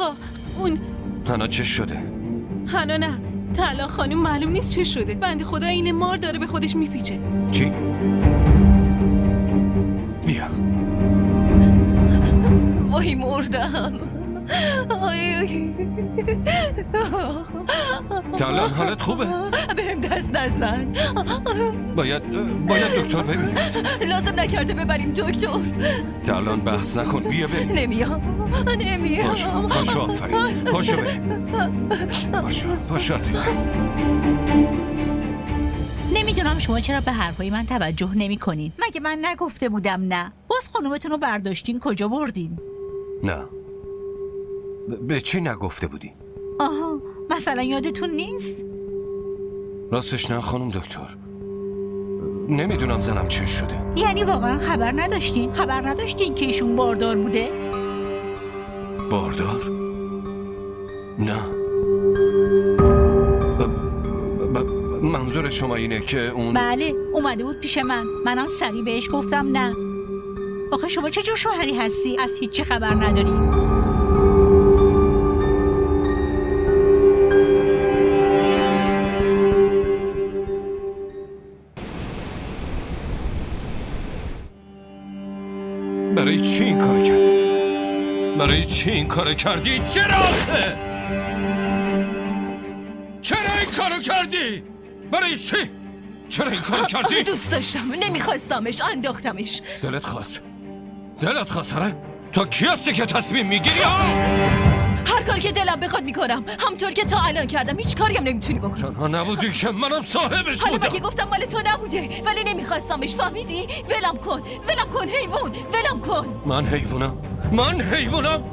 آقا اون حنا چه شده؟ حنا نه، ترلا خانم معلوم نیست چه شده. بنده خدا این مار داره به خودش میپیچه. چی؟ بیا. وای مردم. ترلا حالت خوبه؟ بهم دست نزن. باید دکتر ببینیم. لازم نکرده ببریم دکتر. ترلا بحث نکن، بیا بریم. نمیام. پاشو آفرین. پاشو بریم. پاشو عزیزم. نمیدونم شما چرا به حرفای من توجه نمی کنین. مگه من نگفته بودم نه؟ باز خانومتون رو برداشتین کجا بردین؟ نه. به چی نگفته بودی؟ آها، مثلا یادتون نیست؟ راستش نه خانم دکتر. نمیدونم زنم چه شده. یعنی واقعا خبر نداشتین که ایشون باردار بوده؟ باردار؟ نه. منظور شما اینه که اون... بله، اومده بود پیش منم سریع بهش گفتم نه. آخه شما چه جور شوهری هستی؟ از هیچی خبر نداری؟ برای چی این کارو کردی؟ برای چی این کارو کردی؟ چرا این کارو کردی؟ برای چی؟ چرا این کارو کردی؟ دوست داشتم، نمیخواستمش، انداختمش. دلت خواست هره؟ تا کی هستی که تصمیم میگیری؟ هر کاری که دلم بخواد میکنم، همطور که تا الان کردم. هیچ کاری هم نمیتونی بکنی. تنها نبودی که منم صاحبش حالا بودم. مگه گفتم مال تو نبوده؟ ولی نمیخواستمش، فهمیدی؟ ولم کن حیوان، ولم کن. من حیوانم؟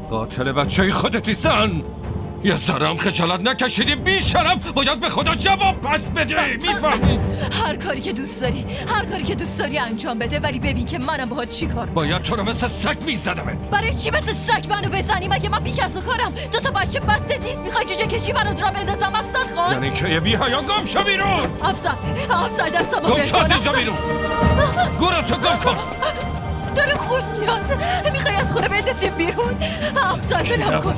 قاتل بچه خودتی زن. یه ذره هم خجالت نکشیدی بی شرف. باید به خدا جواب پس بدی. میفهمی؟ هر کاری که دوست داری انجام بده، ولی ببین که منم باهات چی کار. باید تو رو مثل سگ میزدمت. برای چی مثل سگ منو بزنی؟ مگه من بیکس و کارم؟ دو تا بچه بسته نیست؟ میخوای جوجه کشی منو را بندازم افسر خان؟ زنی که یه بی حیا گم شو بیرون. افسر دستمو گم بر شو کن. اینجا بیرون. گورتو گم کن. داره خون میاد. میخوای از خونه بندازیم بیرون؟ افسر بلم کن.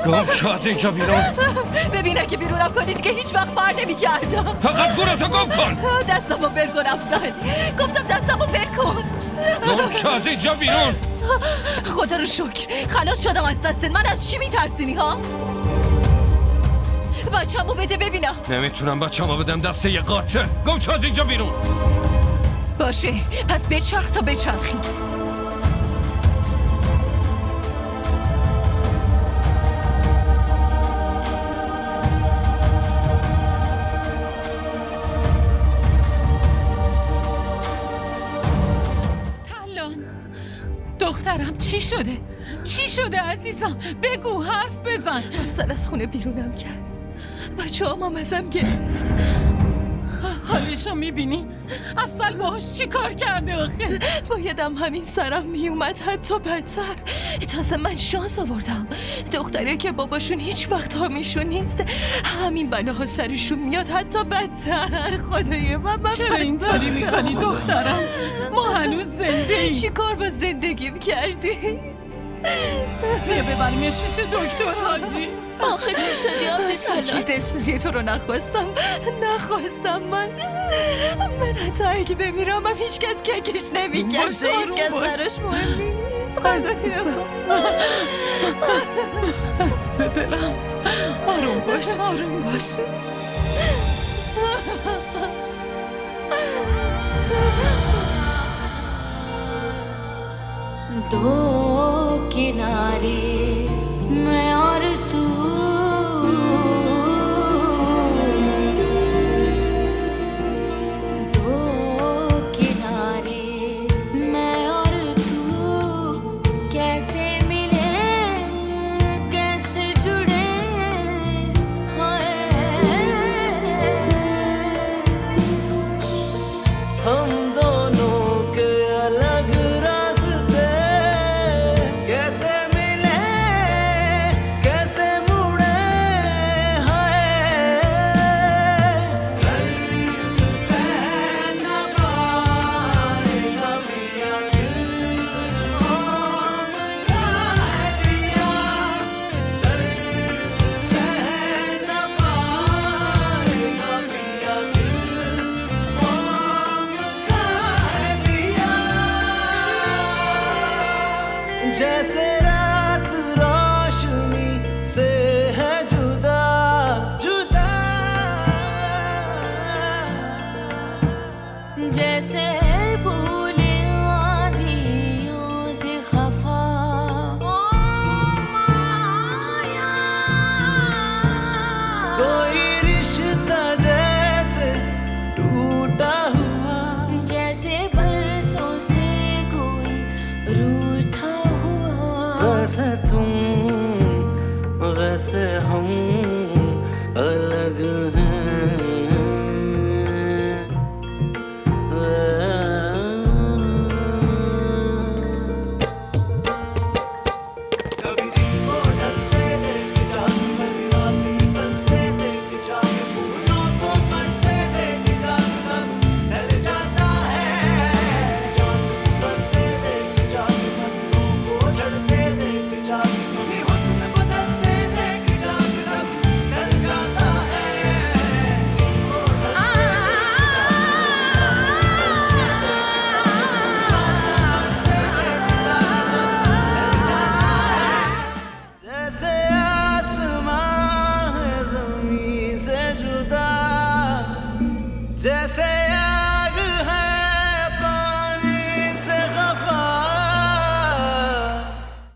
گم شو از اینجا بیرون. ببین اگه بیرونم کنی دیگه هیچ وقت بر نمیگردم. فقط گورتو گم کن. دستمو ول کن افسر. گفتم دستمو ول کن. گم شو از اینجا بیرون. خدا رو شکر خلاص شدم از دستت. من از چی میترسینی ها؟ بچه‌مو بده ببینم. نمیتونم بچه‌مو بدم دست یه قاتل. گم شو از اینجا بیرون. باشه پس بچرخ تا بچرخی. ترلان دخترم چی شده عزیزم؟ بگو، حرف بزن. افسر از خونه بیرونم کرد. بچه‌هام هم ازم گرفت. حالشو میبینی؟ افسر باهاش چی کار کرده آخه؟ بایدم همین سرم میومد، حتی بدتر. تازه من شانس آوردم. دختره که باباشون هیچ وقت حامیشون نیست، همین بلاها سرشون میاد، حتی بدتر. خدای من چرا اینطوری میکنی دخترم؟ ما هنوز زنده ایم. چی کار با زندگیم کردی؟ بیا ببریمش پیش دکتر حاجی. آخه چی شدی آبجی ترلان؟ دلسوزی تو رو نخواستم. من حتی اگه بمیرم هم هیچ کس ککش نمیکشه. هیچ کس براش مهم نیست. عزیز دلم آروم باش. दो किनारे मैं और तू, दो किनारे मैं और तू, कैसे मिले कैसे जुड़े हम दोनों के अलग रास्ते कैसे मिले जैसे रात रोशनी से है जुदा जुदा जैसे भूले आंधियों से खफा ओ माया कोई रिश्ता जैसे टूटा हुआ जैसे बरसों से कोई रूठा हुआ वैसे तुम वैसे हम